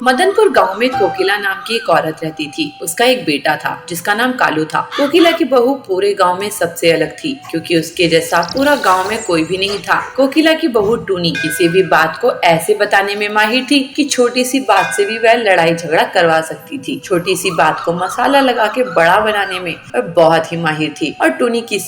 मदनपुर गांव में कोकिला नाम की एक औरत रहती थी। उसका एक बेटा था जिसका नाम कालू था। कोकिला की बहू पूरे गांव में सबसे अलग थी क्योंकि उसके जैसा पूरा गांव में कोई भी नहीं था। कोकिला की बहू टूनी किसी भी बात को ऐसे बताने में माहिर थी कि छोटी सी बात से भी वह लड़ाई झगड़ा करवा सकती थी। छोटी सी बात को मसाला लगा के बड़ा बनाने में वह बहुत ही माहिर थी और टूनी की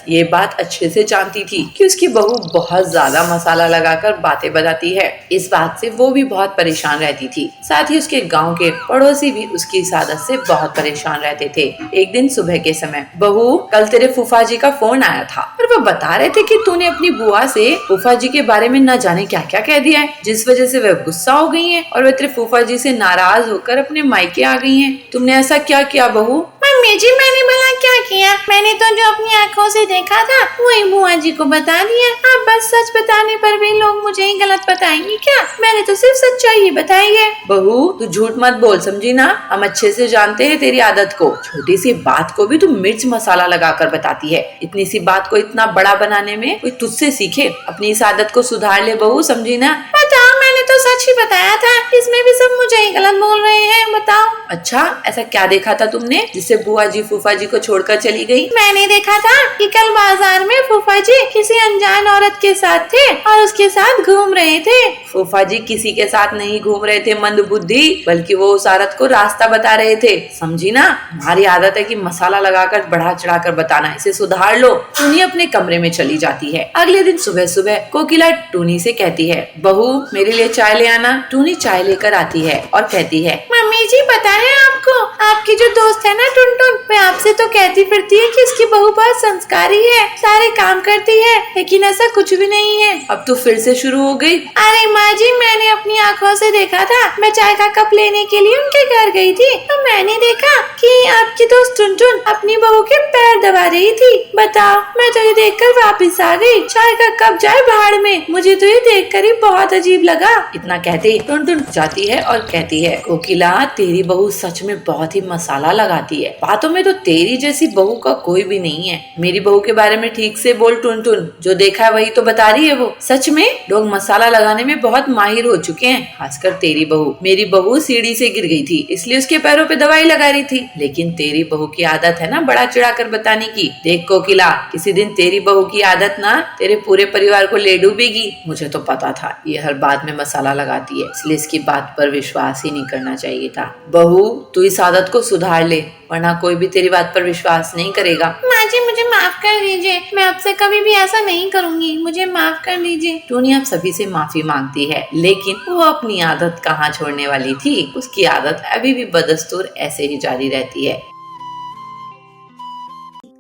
ये बात अच्छे से जानती थी कि उसकी बहू बहुत ज्यादा मसाला लगाकर बातें बताती है। इस बात से वो भी बहुत परेशान रहती थी। साथ ही उसके गांव के पड़ोसी भी उसकी इस आदत से बहुत परेशान रहते थे। एक दिन सुबह के समय, बहू कल तेरे फूफा जी का फोन आया था और वो बता रहे थे कि तूने अपनी बुआ से फूफा जी के बारे में न जाने क्या क्या कह दिया है, जिस वजह से वह गुस्सा हो गई है और वह तेरे फूफा जी से नाराज होकर अपने मायके आ गई है। तुमने ऐसा क्या किया बहू? मम्मी जी, मैंने भला क्या किया? मैंने तो जो अपनी आंखों से देखा था वही बुआ जी को बता दिया। अब बस सच बताने पर भी लोग मुझे ही गलत बताएंगे क्या? मैंने तो सिर्फ सच्चाई ही बताई है। बहू तू झूठ मत बोल, समझी ना? हम अच्छे से जानते हैं तेरी आदत को। छोटी सी बात को भी तू मिर्च मसाला लगाकर बताती है। इतनी सी बात को इतना बड़ा बनाने में कोई तुझसे सीखे। अपनी इस आदत को सुधार ले बहू, समझी ना? बताओ, मैंने तो सच ही बताया था। इसमें भी सब मुझे ही गलत बोल रहे हैं। बताओ। अच्छा, ऐसा क्या देखा था तुमने जिससे बुआ जी फूफा जी को छोड़कर चली गई? मैंने देखा था कि कल बाजार में फूफा जी किसी अनजान औरत के साथ थे और उसके साथ घूम रहे थे। फूफा जी किसी के साथ नहीं घूम रहे थे मंदबुद्धि, बल्कि वो उस औरत को रास्ता बता रहे थे। समझी ना? हमारी आदत है कि मसाला लगाकर बढ़ा चढ़ा कर बताना। इसे सुधार लो। टूनी अपने कमरे में चली जाती है। अगले दिन सुबह सुबह कोकिला टूनी से कहती है, बहू मेरे लिए चाय ले आना। टूनी चाय लेकर आती है और कहती है, मम्मी जी, पता है आपको, आपकी जो दोस्त है ना टुनटुन, वह आपसे तो कहती फिरती है कि उसकी बहू बहुत संस्कारी है, सारे काम करती है, लेकिन ऐसा कुछ भी नहीं है। अब तो फिर से शुरू हो गई। अरे माँ जी, मैंने अपनी आँखों से देखा था। मैं चाय का कप लेने के लिए उनके घर गई थी तो मैंने देखा कि आपकी दोस्त टुनटुन अपनी बहू के पैर दबा रही थी। बताओ, मैं तो ये देखकर वापस आ गई। चाय का कप जाए भाड़ में। मुझे तो ये देखकर ही बहुत अजीब लगा। इतना कहते टुनटुन जाती है और कहती है, कोकिला तेरी बहू सच में बहुत ही मसाला लगाती है। बातों में तो तेरी जैसी बहू का कोई भी नहीं है। मेरी बहू के बारे में ठीक से बोल टुनटुन, जो देखा है वही तो बता रही है वो। सच में लोग मसाला लगाने में बहुत माहिर हो चुके हैं, खासकर तेरी बहू। मेरी बहू सीढ़ी से गिर गई थी इसलिए उसके पैरों पे दवाई लगा रही थी, लेकिन तेरी बहू की आदत है ना बड़ा चिढ़ाकर बताने की। देख कोकिला, किसी दिन तेरी बहू की आदत ना तेरे पूरे परिवार को ले डूबेगी। मुझे तो पता था ये हर बात में मसाला लगाती है, इसलिए इसकी बात पर विश्वास ही नहीं करना चाहिए था। बहू तू इस आदत को सुधार ले, वरना कोई भी तेरी बात पर विश्वास नहीं करेगा। माँ जी, मुझे माफ कर दीजिए। मैं आपसे कभी भी ऐसा नहीं करूँगी। मुझे माफ कर दीजिए। टूनी अब सभी से माफी मांगती है, लेकिन वो अपनी आदत कहाँ छोड़ने वाली थी। उसकी आदत अभी भी बदस्तूर ऐसे ही जारी रहती है।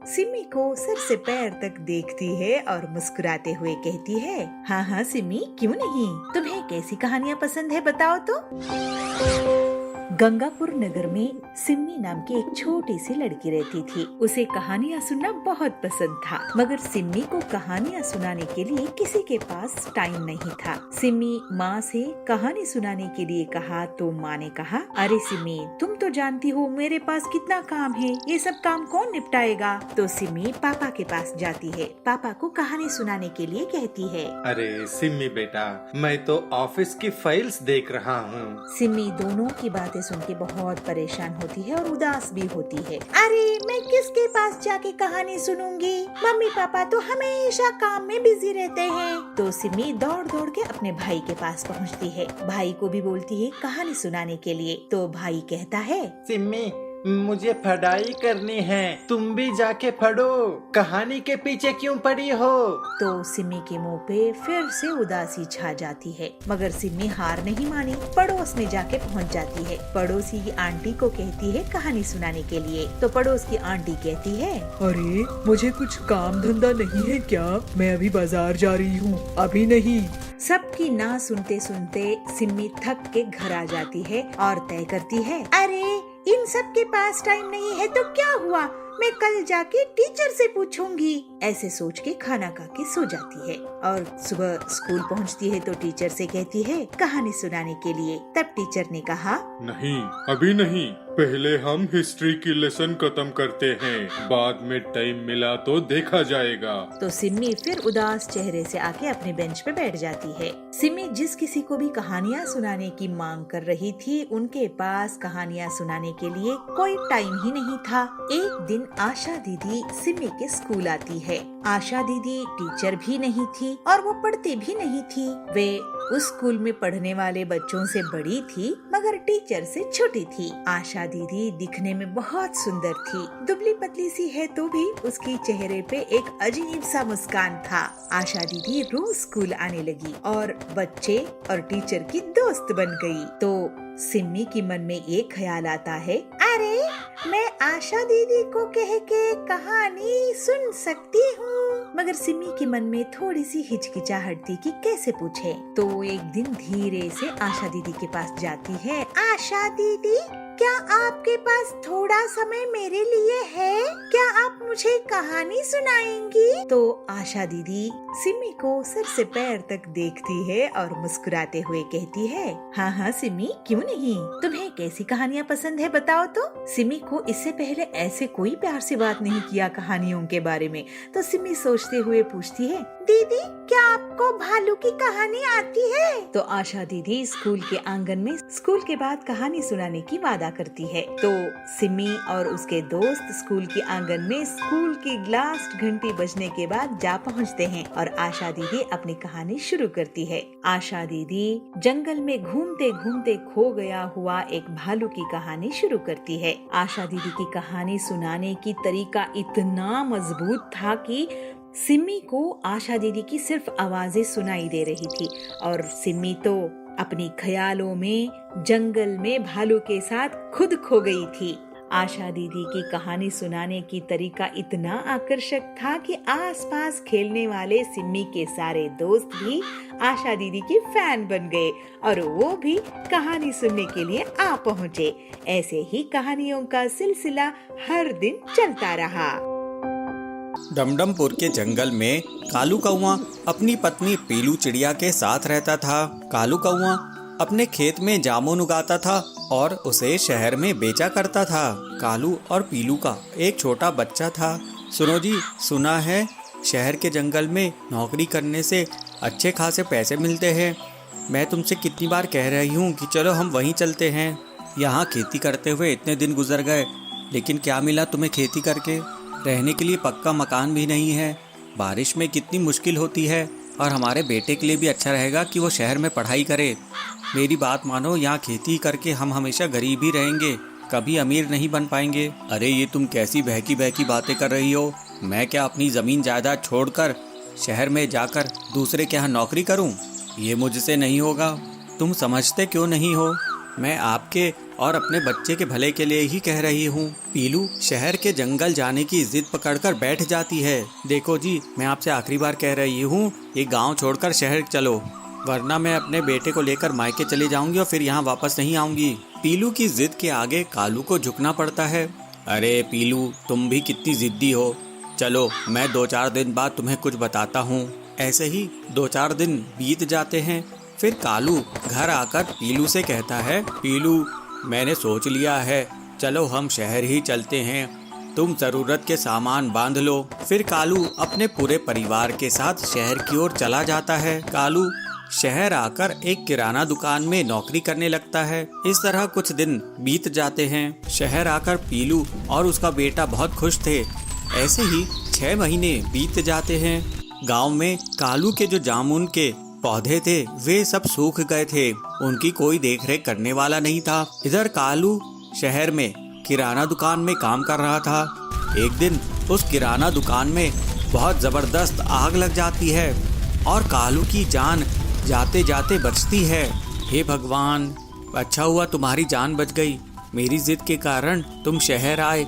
सिमी को सर से पैर तक देखती है और मुस्कुराते हुए कहती है, हाँ हाँ सिमी, क्यों नहीं। तुम्हें कैसी कहानियाँ पसंद है बताओ तो। गंगापुर नगर में सिमी नाम की एक छोटी सी लड़की रहती थी। उसे कहानियाँ सुनना बहुत पसंद था, मगर सिमी को कहानियाँ सुनाने के लिए किसी के पास टाइम नहीं था। सिमी माँ से कहानी सुनाने के लिए कहा तो माँ ने कहा, अरे सिमी, तुम तो जानती हो मेरे पास कितना काम है, ये सब काम कौन निपटाएगा। तो सिमी पापा के पास जाती है, पापा को कहानी सुनाने के लिए कहती है। अरे सिमी बेटा, मैं तो ऑफिस की फाइल्स देख रहा हूँ। सिमी दोनों की बातें सुन के बहुत परेशान होती है और उदास भी होती है। अरे मैं किसके पास जाके कहानी सुनूंगी, मम्मी पापा तो हमेशा काम में बिजी रहते हैं। तो सिमी दौड़ दौड़ के अपने भाई के पास पहुंचती है, भाई को भी बोलती है कहानी सुनाने के लिए। तो भाई कहता है, सिमी मुझे पढ़ाई करनी है, तुम भी जाके पढ़ो, कहानी के पीछे क्यों पड़ी हो। तो सिमी के मुंह पे फिर से उदासी छा जाती है, मगर सिमी हार नहीं मानी, पड़ोस में जाके पहुंच जाती है। पड़ोसी की आंटी को कहती है कहानी सुनाने के लिए। तो पड़ोस की आंटी कहती है, अरे मुझे कुछ काम धंधा नहीं है क्या, मैं अभी बाजार जा रही हूँ, अभी नहीं। सबकी ना सुनते सुनते सिमी थक के घर आ जाती है और तय करती है, अरे इन सब के पास टाइम नहीं है तो क्या हुआ, मैं कल जाके टीचर से पूछूंगी। ऐसे सोच के खाना खा के सो जाती है और सुबह स्कूल पहुंचती है तो टीचर से कहती है कहानी सुनाने के लिए। तब टीचर ने कहा, नहीं, अभी नहीं, पहले हम हिस्ट्री की लेसन खत्म करते हैं, बाद में टाइम मिला तो देखा जाएगा। तो सिम्मी फिर उदास चेहरे से आके अपने बेंच पे बैठ जाती है। सिम्मी जिस किसी को भी कहानियाँ सुनाने की मांग कर रही थी, उनके पास कहानियाँ सुनाने के लिए कोई टाइम ही नहीं था। एक दिन आशा दीदी सिम्मी के स्कूल आती है। आशा दीदी टीचर भी नहीं थी और वो पढ़ती भी नहीं थी। वे उस स्कूल में पढ़ने वाले बच्चों से बड़ी थी, मगर टीचर से छोटी थी। आशा दीदी दिखने में बहुत सुंदर थी, दुबली पतली सी है तो भी उसकी चेहरे पे एक अजीब सा मुस्कान था। आशा दीदी रोज स्कूल आने लगी और बच्चे और टीचर की दोस्त बन गई। तो सिम्मी की मन में एक ख्याल आता है, अरे मैं आशा दीदी को कह के कहानी सुन सकती हूँ। मगर सिम्मी के मन में थोड़ी सी हिचकिचाहट थी कि कैसे पूछे। तो वो एक दिन धीरे से आशा दीदी के पास जाती है। आशा दीदी, क्या आपके पास थोड़ा समय मेरे लिए है? क्या आप मुझे कहानी सुनाएंगी? तो आशा दीदी सिम्मी को सर से पैर तक देखती है और मुस्कुराते हुए कहती है, हाँ हाँ सिम्मी, क्यों नहीं, तुम्हें कैसी कहानियाँ पसंद है बताओ तो। सिम्मी को इससे पहले ऐसे कोई प्यार से बात नहीं किया कहानियों के बारे में। तो सिम्मी सोचते हुए पूछती है, दीदी क्या आपको भालू की कहानी आती है? तो आशा दीदी स्कूल के आंगन में स्कूल के बाद कहानी सुनाने की वादा करती है। तो सिम्मी और उसके दोस्त स्कूल के आंगन में स्कूल की लास्ट घंटी बजने के बाद जा पहुंचते हैं और आशा दीदी अपनी कहानी शुरू करती है। आशा दीदी जंगल में घूमते घूमते खो गया हुआ एक भालू की कहानी शुरू करती है। आशा दीदी की कहानी सुनाने की तरीका इतना मजबूत था कि सिम्मी को आशा दीदी की सिर्फ आवाजें सुनाई दे रही थी और सिम्मी तो अपनी ख्यालों में जंगल में भालू के साथ खुद खो गई थी। आशा दीदी की कहानी सुनाने की तरीका इतना आकर्षक था कि आसपास खेलने वाले सिम्मी के सारे दोस्त भी आशा दीदी की फैन बन गए और वो भी कहानी सुनने के लिए आ पहुँचे। ऐसे ही कहानियों का सिलसिला हर दिन चलता रहा। डमडमपुर के जंगल में कालू कौआ अपनी पत्नी पीलू चिड़िया के साथ रहता था। कालू कौआ अपने खेत में जामुन उगाता था और उसे शहर में बेचा करता था। कालू और पीलू का एक छोटा बच्चा था। सुनो जी, सुना है शहर के जंगल में नौकरी करने से अच्छे खासे पैसे मिलते हैं। मैं तुमसे कितनी बार कह रही हूँ कि चलो हम वहीं चलते हैं। यहाँ खेती करते हुए इतने दिन गुजर गए, लेकिन क्या मिला तुम्हें खेती करके? रहने के लिए पक्का मकान भी नहीं है, बारिश में कितनी मुश्किल होती है, और हमारे बेटे के लिए भी अच्छा रहेगा कि वो शहर में पढ़ाई करे। मेरी बात मानो, यहाँ खेती करके हम हमेशा गरीब ही रहेंगे, कभी अमीर नहीं बन पाएंगे। अरे ये तुम कैसी बहकी बहकी बातें कर रही हो? मैं क्या अपनी ज़मीन जायदाद छोड़कर शहर में जाकर दूसरे के यहाँ नौकरी करूँ? ये मुझसे नहीं होगा। तुम समझते क्यों नहीं हो? मैं आपके और अपने बच्चे के भले के लिए ही कह रही हूँ। पीलू शहर के जंगल जाने की जिद पकड़कर बैठ जाती है। देखो जी, मैं आपसे आखिरी बार कह रही हूँ, ये गांव छोड़कर शहर चलो, वरना मैं अपने बेटे को लेकर मायके चली जाऊंगी और फिर यहाँ वापस नहीं आऊंगी। पीलू की जिद के आगे कालू को झुकना पड़ता है। अरे पीलू, तुम भी कितनी जिद्दी हो। चलो मैं 2-4 दिन बाद तुम्हें कुछ बताता हूँ। ऐसे ही 2-4 दिन बीत जाते हैं। फिर कालू घर आकर पीलू से कहता है, पीलू मैंने सोच लिया है, चलो हम शहर ही चलते हैं, तुम ज़रूरत के सामान बांध लो। फिर कालू अपने पूरे परिवार के साथ शहर की ओर चला जाता है। कालू शहर आकर एक किराना दुकान में नौकरी करने लगता है। इस तरह कुछ दिन बीत जाते हैं। शहर आकर पीलू और उसका बेटा बहुत खुश थे। ऐसे ही 6 महीने बीत जाते हैं। गांव में कालू के जो जामुन के पौधे थे वे सब सूख गए थे, उनकी कोई देखरेख करने वाला नहीं था। इधर कालू शहर में किराना दुकान में काम कर रहा था। एक दिन उस किराना दुकान में बहुत जबरदस्त आग लग जाती है और कालू की जान जाते जाते बचती है। हे भगवान, अच्छा हुआ तुम्हारी जान बच गई। मेरी जिद के कारण तुम शहर आए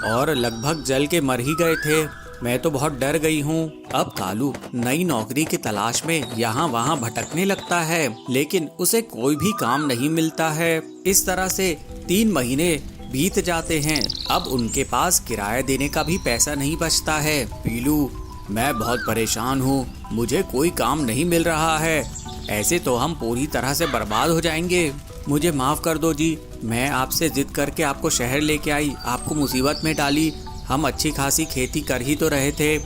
और लगभग जल के मर ही गए थे। मैं तो बहुत डर गई हूँ। अब कालू नई नौकरी की तलाश में यहाँ वहाँ भटकने लगता है, लेकिन उसे कोई भी काम नहीं मिलता है। इस तरह से 3 महीने बीत जाते हैं। अब उनके पास किराया देने का भी पैसा नहीं बचता है। पीलू, मैं बहुत परेशान हूँ, मुझे कोई काम नहीं मिल रहा है, ऐसे तो हम पूरी तरह से बर्बाद हो जाएंगे। मुझे माफ़ कर दो जी, मैं आपसे जिद करके आपको शहर लेके आई, आपको मुसीबत में डाली। हम अच्छी खासी खेती कर ही तो रहे थे।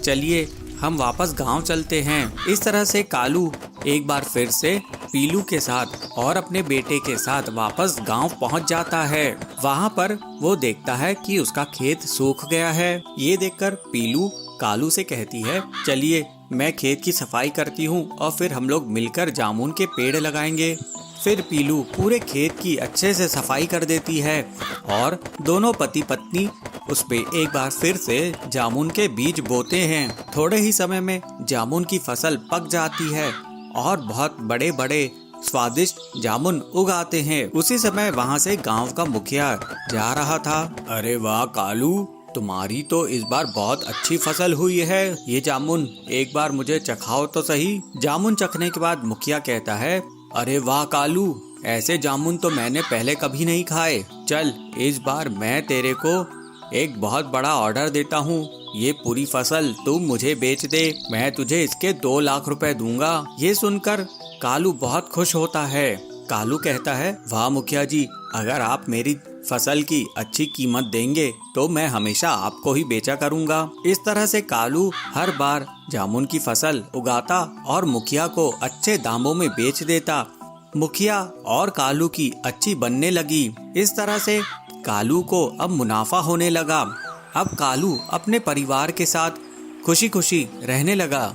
चलिए हम वापस गांव चलते हैं। इस तरह से कालू एक बार फिर से पीलू के साथ और अपने बेटे के साथ वापस गांव पहुंच जाता है। वहां पर वो देखता है कि उसका खेत सूख गया है। ये देखकर पीलू कालू से कहती है, चलिए मैं खेत की सफाई करती हूँ और फिर हम लोग मिलकर जामुन के पेड़ लगाएंगे। फिर पीलू पूरे खेत की अच्छे से सफाई कर देती है और दोनों पति पत्नी उस पे एक बार फिर से जामुन के बीज बोते हैं। थोड़े ही समय में जामुन की फसल पक जाती है और बहुत बड़े बड़े स्वादिष्ट जामुन उगाते हैं। उसी समय वहाँ से गांव का मुखिया जा रहा था। अरे वाह कालू, तुम्हारी तो इस बार बहुत अच्छी फसल हुई है। ये जामुन एक बार मुझे चखाओ तो सही। जामुन चखने के बाद मुखिया कहता है, अरे वाह कालू, ऐसे जामुन तो मैंने पहले कभी नहीं खाए। चल इस बार मैं तेरे को एक बहुत बड़ा ऑर्डर देता हूँ, ये पूरी फसल तू मुझे बेच दे, मैं तुझे इसके 2 लाख रुपए दूंगा। ये सुनकर कालू बहुत खुश होता है। कालू कहता है, वाह मुखिया जी, अगर आप मेरी फसल की अच्छी कीमत देंगे तो मैं हमेशा आपको ही बेचा करूंगा। इस तरह से कालू हर बार जामुन की फसल उगाता और मुखिया को अच्छे दामों में बेच देता। मुखिया और कालू की अच्छी बनने लगी। इस तरह से कालू को अब मुनाफा होने लगा। अब कालू अपने परिवार के साथ खुशी खुशी रहने लगा।